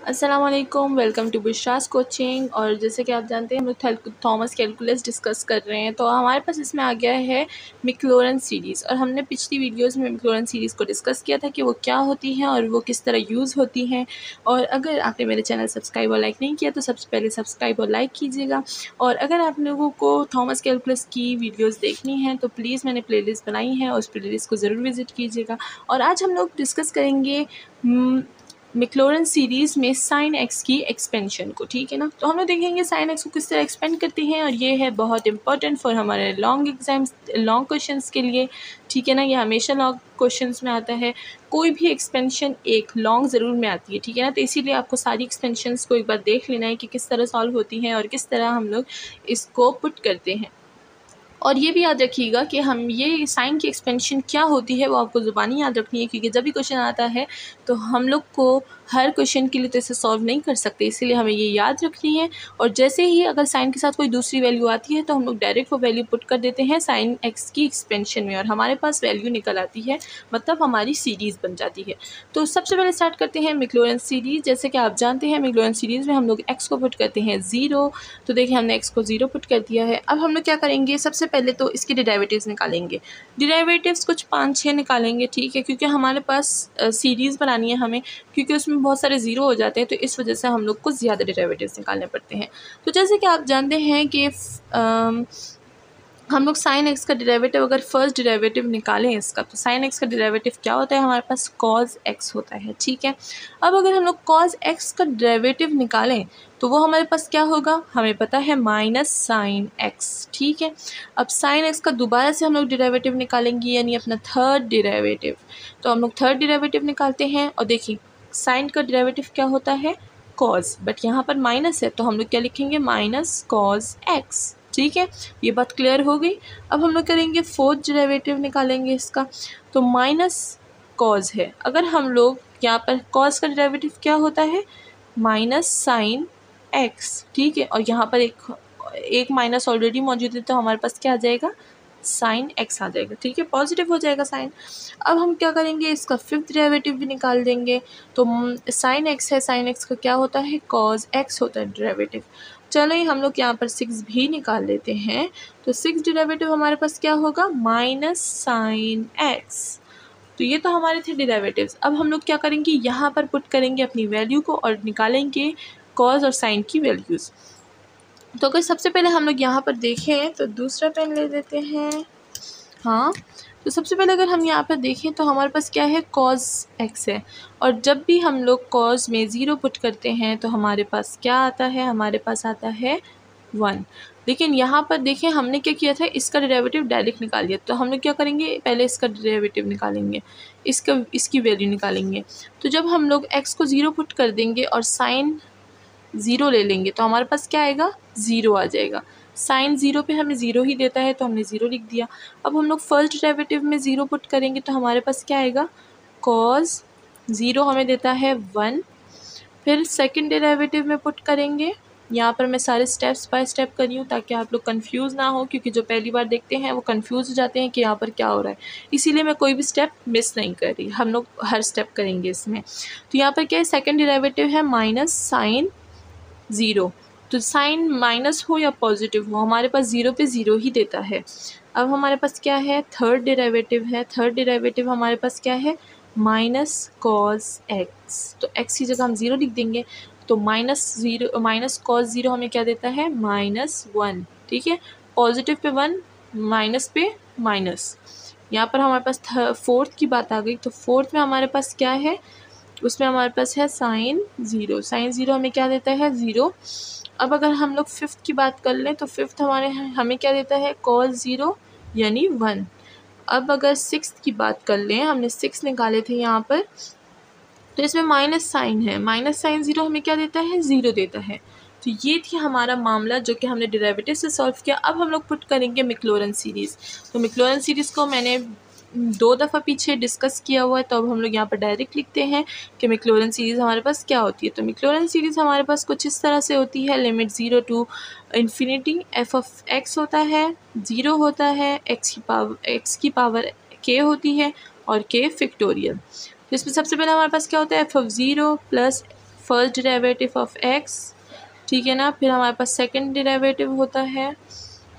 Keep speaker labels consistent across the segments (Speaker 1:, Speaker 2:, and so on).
Speaker 1: अस्सलाम वालेकुम, welcome to बुशरास coaching. और जैसे कि आप जानते हैं हम लोग थॉमस कैलकुलस डिस्कस कर रहे हैं। तो हमारे पास इसमें आ गया है मैक्लॉरेन सीरीज़। और हमने पिछली वीडियोस में मैक्लॉरेन सीरीज़ को डिस्कस किया था कि वो क्या होती हैं और वो किस तरह यूज़ होती हैं। और अगर आपने मेरे चैनल सब्सक्राइब और लाइक नहीं किया तो सबसे पहले सब्सक्राइब और लाइक कीजिएगा। और अगर आप लोगों को थॉमस कैलकुलस की वीडियोज़ देखनी हैं तो प्लीज़ मैंने प्ले लिस्ट बनाई है और उस प्ले लिस्ट को ज़रूर विज़िट कीजिएगा। और आज हम लोग डिस्कस करेंगे मैक्लॉरेन सीरीज़ में साइन एक्स की एक्सपेंशन को, ठीक है ना। तो हम लोग देखेंगे साइन एक्स को किस तरह एक्सपेंड करते हैं और ये है बहुत इंपॉर्टेंट फॉर हमारे लॉन्ग एग्जाम्स, लॉन्ग क्वेश्चंस के लिए, ठीक है ना। ये हमेशा लॉन्ग क्वेश्चंस में आता है, कोई भी एक्सपेंशन एक लॉन्ग ज़रूर में आती है, ठीक है ना। तो इसीलिए आपको सारी एक्सपेंशंस को एक बार देख लेना है कि किस तरह सॉल्व होती हैं और किस तरह हम लोग इसको पुट करते हैं। और ये भी याद रखिएगा कि हम ये साइन की एक्सपेंशन क्या होती है वो आपको ज़ुबानी याद रखनी है, क्योंकि जब भी क्वेश्चन आता है तो हम लोग को हर क्वेश्चन के लिए तो इसे सॉल्व नहीं कर सकते, इसीलिए हमें ये याद रखनी है। और जैसे ही अगर साइन के साथ कोई दूसरी वैल्यू आती है तो हम लोग डायरेक्ट वो वैल्यू पुट कर देते हैं साइन एक्स की एक्सपेंशन में और हमारे पास वैल्यू निकल आती है, मतलब हमारी सीरीज़ बन जाती है। तो सबसे पहले स्टार्ट करते हैं मैक्लॉरेन सीरीज़। जैसे कि आप जानते हैं मैक्लॉरेन सीरीज़ में हम लोग एक्स को पुट करते हैं 0। तो देखिए हमने एक्स को 0 पुट कर दिया है। अब हम लोग क्या करेंगे, सबसे पहले तो इसके डेरिवेटिव्स निकालेंगे। डेरिवेटिव्स कुछ 5-6 निकालेंगे, ठीक है, क्योंकि हमारे पास सीरीज़ बनानी है हमें, क्योंकि उसमें बहुत सारे ज़ीरो हो जाते हैं तो इस वजह से हम लोग को ज़्यादा डेरिवेटिव्स निकालने पड़ते हैं। तो जैसे कि आप जानते हैं कि हम लोग साइन एक्स का डेरिवेटिव अगर फर्स्ट डेरिवेटिव निकालें इसका, तो साइन एक्स का डेरिवेटिव क्या होता है, हमारे पास कॉज एक्स होता है, ठीक है। अब अगर हम लोग कॉज एक्स का डेरिवेटिव निकालें तो वो हमारे पास क्या होगा, हमें पता है माइनस साइन एक्स, ठीक है। अब साइन एक्स का दोबारा से हम लोग डेरिवेटिव निकालेंगे, यानी अपना थर्ड डेरिवेटिव। तो हम लोग थर्ड डेरिवेटिव निकालते हैं और देखिए साइन का डेरिवेटिव क्या होता है, कॉज, बट यहाँ पर माइनस है तो हम लोग क्या लिखेंगे, माइनस कॉज एक्स, ठीक है। ये बात क्लियर हो गई। अब हम लोग करेंगे फोर्थ डेरिवेटिव निकालेंगे इसका, तो माइनस कॉज है, अगर हम लोग यहाँ पर कॉज का डेरिवेटिव क्या होता है, माइनस साइन एक्स, ठीक है। और यहाँ पर एक माइनस ऑलरेडी मौजूद है तो हमारे पास क्या आ जाएगा, साइन एक्स आ जाएगा, ठीक है, पॉजिटिव हो जाएगा साइन। अब हम क्या करेंगे, इसका फिफ्थ डेरिवेटिव भी निकाल देंगे। तो साइन एक्स है, साइन एक्स का क्या होता है, कॉज एक्स होता है डेरिवेटिव। चलो हम लोग यहाँ पर 6 भी निकाल लेते हैं। तो 6 डेरिवेटिव हमारे पास क्या होगा, माइनस साइन एक्स। तो ये तो हमारे थे डेरिवेटिव्स। अब हम लोग क्या करेंगे, यहाँ पर पुट करेंगे अपनी वैल्यू को और निकालेंगे कॉज और साइन की वैल्यूज़। तो अगर सबसे पहले हम लोग यहाँ पर देखें तो दूसरा पेन ले लेते हैं, हाँ। तो सबसे पहले अगर हम यहाँ पर देखें तो हमारे पास क्या है, कॉज एक्स है। और जब भी हम लोग कॉज में 0 पुट करते हैं तो हमारे पास क्या आता है, हमारे पास आता है 1। लेकिन यहाँ पर देखें हमने क्या किया था, इसका डेरिवेटिव डायरेक्ट निकाल लिया। तो हम लोग क्या करेंगे, पहले इसका डेरिवेटिव निकालेंगे, इसकी वैल्यू निकालेंगे। तो जब हम लोग एक्स को 0 पुट कर देंगे और साइन 0 ले लेंगे तो हमारे पास क्या आएगा, 0 आ जाएगा। साइन 0 पे हमें 0 ही देता है तो हमने 0 लिख दिया। अब हम लोग फर्स्ट डेरिवेटिव में 0 पुट करेंगे तो हमारे पास क्या आएगा, कॉज 0 हमें देता है 1। फिर सेकंड डेरिवेटिव में पुट करेंगे, यहाँ पर मैं सारे स्टेप्स बाय स्टेप कर रही हूँ ताकि आप लोग कंफ्यूज ना हो, क्योंकि जो पहली बार देखते हैं वो कंफ्यूज हो जाते हैं कि यहाँ पर क्या हो रहा है, इसीलिए मैं कोई भी स्टेप मिस नहीं कर रही, हम लोग हर स्टेप करेंगे इसमें। तो यहाँ पर क्या है, सेकंड डेरिवेटिव है माइनस साइन 0। तो साइन माइनस हो या पॉजिटिव हो हमारे पास 0 पे 0 ही देता है। अब हमारे पास क्या है, थर्ड डेरिवेटिव है। थर्ड डेरिवेटिव हमारे पास क्या है, माइनस कॉज एक्स। तो एक्स की जगह हम 0 लिख देंगे। तो माइनस कॉज 0 हमें क्या देता है, -1, ठीक है। पॉजिटिव पे 1, माइनस पे माइनस। यहाँ पर हमारे पास फोर्थ की बात आ गई। तो फोर्थ में हमारे पास क्या है, उसमें हमारे पास है साइन 0। साइन 0 हमें क्या देता है, 0। अब अगर हम लोग फिफ्थ की बात कर लें तो फिफ्थ हमें क्या देता है, कॉस 0 यानी 1। अब अगर सिक्स्थ की बात कर लें, हमने 6 निकाले थे यहाँ पर, तो इसमें माइनस साइन है। माइनस साइन 0 हमें क्या देता है, 0 देता है। तो ये थी हमारा मामला जो कि हमने डेरिवेटिव से सॉल्व किया। अब हम लोग पुट करेंगे मैक्लॉरेन सीरीज़। तो मैक्लॉरेन सीरीज़ को मैंने 2 दफ़ा पीछे डिस्कस किया हुआ है, तो अब हम लोग यहाँ पर डायरेक्ट लिखते हैं कि मैक्लॉरेन सीरीज़ हमारे पास क्या होती है। तो मैक्लॉरेन सीरीज़ हमारे पास कुछ इस तरह से होती है, limit 0 to infinity f of x होता है, 0 होता है, एक्स की पावर k होती है और k फैक्टोरियल। तो इसमें सबसे पहले हमारे पास क्या होता है, F of 0 plus first derivative of x, ठीक है ना। फिर हमारे पास सेकंड डेरिवेटिव होता है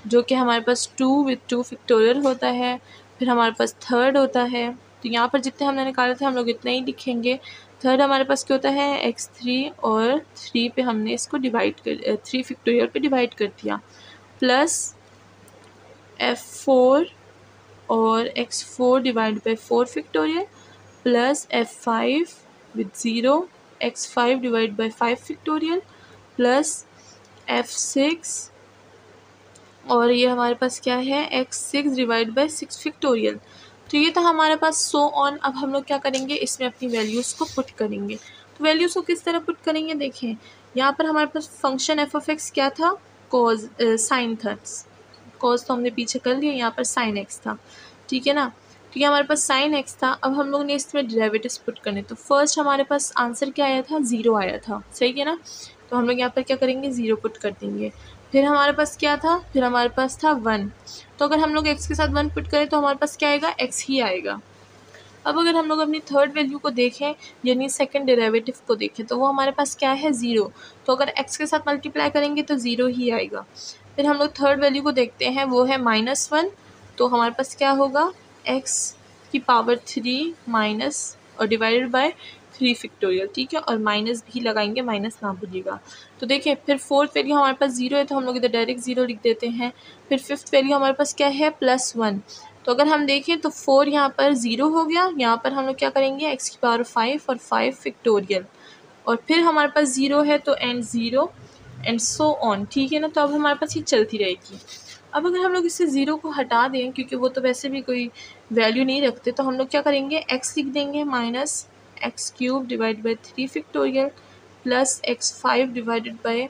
Speaker 1: जो कि हमारे पास 2 विद 2 फैक्टोरियल होता है। फिर हमारे पास थर्ड होता है, तो यहाँ पर जितने हमने निकाले थे हम लोग इतना ही लिखेंगे। थर्ड हमारे पास क्या होता है x3, और 3 पे हमने इसको डिवाइड कर 3 फैक्टोरियल पे डिवाइड कर दिया, प्लस f4 और x4 divide by 4 factorial, plus f5 with 0 x5 divide by 5 factorial, plus f6 और ये हमारे पास क्या है x6 डिवाइड बाई 6 फैक्टोरियल। तो ये था हमारे पास सो ऑन। अब हम लोग क्या करेंगे, इसमें अपनी वैल्यूज़ को पुट करेंगे। तो वैल्यूज़ को किस तरह पुट करेंगे, देखें यहाँ पर हमारे पास फंक्शन एफ ऑफ एक्स क्या था, कॉज साइन था। कॉज तो हमने पीछे कर लिया, यहाँ पर साइन एक्स था, ठीक है ना। तो ये हमारे पास साइन एक्स था। अब हम लोग ने इसमें डेरिवेटिव्स पुट करने, तो फर्स्ट हमारे पास आंसर क्या आया था, 0 आया था, सही है ना। तो हम लोग यहाँ पर क्या करेंगे, 0 पुट कर देंगे। फिर हमारे पास क्या था, फिर हमारे पास था 1। तो अगर हम लोग x के साथ 1 पुट करें तो हमारे पास क्या आएगा, x ही आएगा। अब अगर हम लोग अपनी थर्ड वैल्यू को देखें, यानी सेकंड डेरिवेटिव को देखें, तो वो हमारे पास क्या है, 0। तो अगर x के साथ मल्टीप्लाई करेंगे तो 0 ही आएगा। फिर हम लोग थर्ड वैल्यू को देखते हैं, वो है -1। तो हमारे पास क्या होगा, x की पावर 3 माइनस और डिवाइडेड बाय 3 फैक्टोरियल, ठीक है, और माइनस भी लगाएंगे, माइनस ना भूलिएगा। तो देखिए फिर फोर्थ वैल्यू हमारे पास 0 है, तो हम लोग इधर डायरेक्ट 0 लिख देते हैं। फिर फिफ्थ वैल्यू हमारे पास क्या है, +1। तो अगर हम देखें तो 4 यहाँ पर 0 हो गया। यहाँ पर हम लोग क्या करेंगे, x की पावर 5 और 5 फैक्टोरियल, और फिर हमारे पास 0 है तो एंड 0 एंड सो ऑन, ठीक है ना। तो अब हमारे पास ये चलती रहेगी। अब अगर हम लोग इससे 0 को हटा दें, क्योंकि वो तो वैसे भी कोई वैल्यू नहीं रखते, तो हम लोग क्या करेंगे, x लिख देंगे minus x³ divide by 3 factorial, plus x5 divided by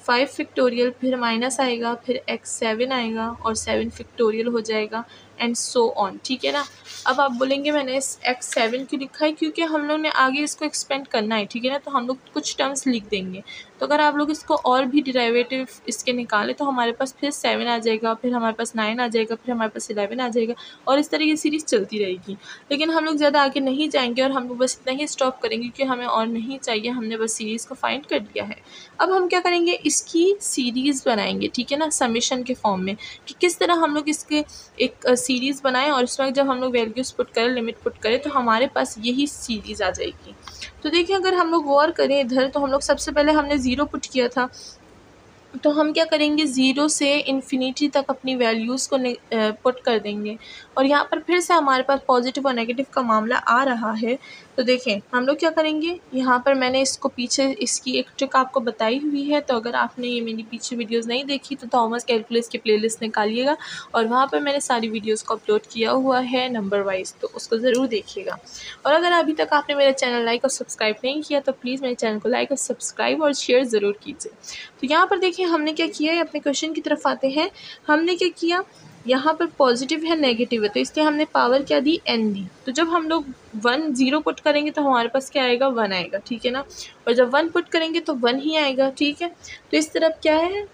Speaker 1: 5 factorial, फिर माइनस आएगा, फिर x7 आएगा और 7 फैक्टोरियल हो जाएगा, एंड सो ऑन, ठीक है ना। अब आप बोलेंगे मैंने इस x7 क्यों लिखा है, क्योंकि हम लोग ने आगे इसको एक्सपेंड करना है, ठीक है ना। तो हम लोग कुछ टर्म्स लिख देंगे। तो अगर आप लोग इसको और भी डेरिवेटिव इसके निकालें तो हमारे पास फिर 7 आ जाएगा, फिर हमारे पास 9 आ जाएगा, फिर हमारे पास 11 आ जाएगा, और इस तरह की सीरीज़ चलती रहेगी। लेकिन हम लोग ज़्यादा आगे नहीं जाएंगे और हम लोग बस इतना ही स्टॉप करेंगे, क्योंकि हमें और नहीं चाहिए, हमने बस सीरीज़ को फाइंड कर लिया है। अब हम क्या करेंगे, इसकी सीरीज़ बनाएंगे, ठीक है ना, समेशन के फॉर्म में, कि किस तरह हम लोग इसके एक सीरीज़ बनाएं, और इसमें जब हम लोग वैल्यूज़ पुट करें, लिमिट पुट करें, तो हमारे पास यही सीरीज़ आ जाएगी। तो देखिए अगर हम लोग गौर करें इधर, तो हम लोग सबसे पहले हमने 0 पुट किया था, तो हम क्या करेंगे, 0 से इन्फिनिटी तक अपनी वैल्यूज़ को पुट कर देंगे, और यहाँ पर फिर से हमारे पास पॉजिटिव और नेगेटिव का मामला आ रहा है। तो देखें हम लोग क्या करेंगे, यहाँ पर मैंने इसको पीछे इसकी एक ट्रिक आपको बताई हुई है। तो अगर आपने ये मेरी पीछे वीडियोस नहीं देखी तो थॉमस कैलकुलस की प्लेलिस्ट निकालिएगा, और वहाँ पर मैंने सारी वीडियोस को अपलोड किया हुआ है नंबर वाइज, तो उसको ज़रूर देखिएगा। और अगर अभी तक आपने मेरा चैनल लाइक और सब्सक्राइब नहीं किया तो प्लीज़ मेरे चैनल को लाइक और सब्सक्राइब और शेयर ज़रूर कीजिए। तो यहाँ पर देखिए हमने क्या किया है, अपने क्वेश्चन की तरफ आते हैं। हमने क्या किया, यहाँ पर पॉजिटिव है नेगेटिव है, तो इसलिए हमने पावर क्या दी, n दी। तो जब हम लोग 0 पुट करेंगे तो हमारे पास क्या आएगा, 1 आएगा, ठीक है ना। और जब 1 पुट करेंगे तो 1 ही आएगा, ठीक है। तो इस तरफ क्या है,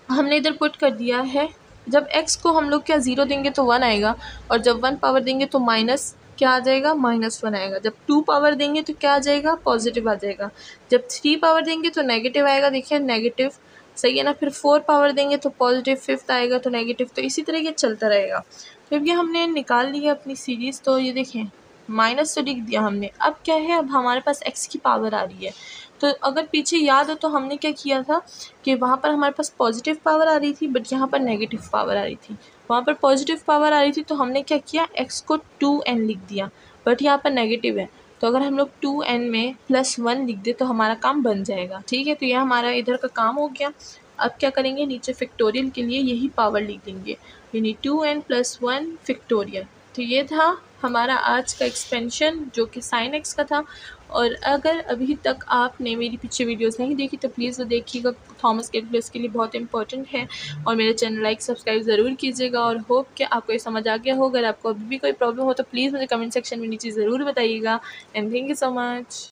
Speaker 1: हमने इधर पुट कर दिया है। जब x को हम लोग क्या 0 देंगे तो 1 आएगा, और जब 1 पावर देंगे तो माइनस क्या आ जाएगा, -1 आएगा। जब 2 पावर देंगे तो क्या आ जाएगा, पॉजिटिव आ जाएगा। जब 3 पावर देंगे तो नेगेटिव आएगा, देखिए नेगेटिव, सही है ना। फिर 4 पावर देंगे तो पॉजिटिव, 5th आएगा तो नेगेटिव, तो इसी तरह ये चलता रहेगा। तो ये हमने निकाल लिया अपनी सीरीज़। तो ये देखें माइनस तो लिख दिया हमने। अब क्या है, अब हमारे पास x की पावर आ रही है। तो अगर पीछे याद हो तो हमने क्या किया था कि वहाँ पर हमारे पास पॉजिटिव पावर आ रही थी, बट यहाँ पर नेगेटिव पावर आ रही थी। वहाँ पर पॉजिटिव पावर आ रही थी तो हमने क्या किया, x को 2n लिख दिया, बट यहाँ पर नेगेटिव है। तो अगर हम लोग 2n में +1 लिख दे तो हमारा काम बन जाएगा, ठीक है। तो यह हमारा इधर का काम हो गया। अब क्या करेंगे, नीचे फैक्टोरियल के लिए यही पावर लिख देंगे, यानी 2n + 1 फैक्टोरियल। तो ये था हमारा आज का एक्सपेंशन जो कि साइन एक्स का था। और अगर अभी तक आपने मेरी पीछे वीडियोस नहीं देखी तो प्लीज़ वो देखिएगा, थॉमस कैलकुलस के लिए बहुत इंपॉर्टेंट है। और मेरे चैनल लाइक सब्सक्राइब ज़रूर कीजिएगा, और होप कि आपको ये समझ आ गया हो। अगर आपको अभी भी कोई प्रॉब्लम हो तो प्लीज़ मुझे कमेंट सेक्शन में नीचे ज़रूर बताइएगा। And thank you so much.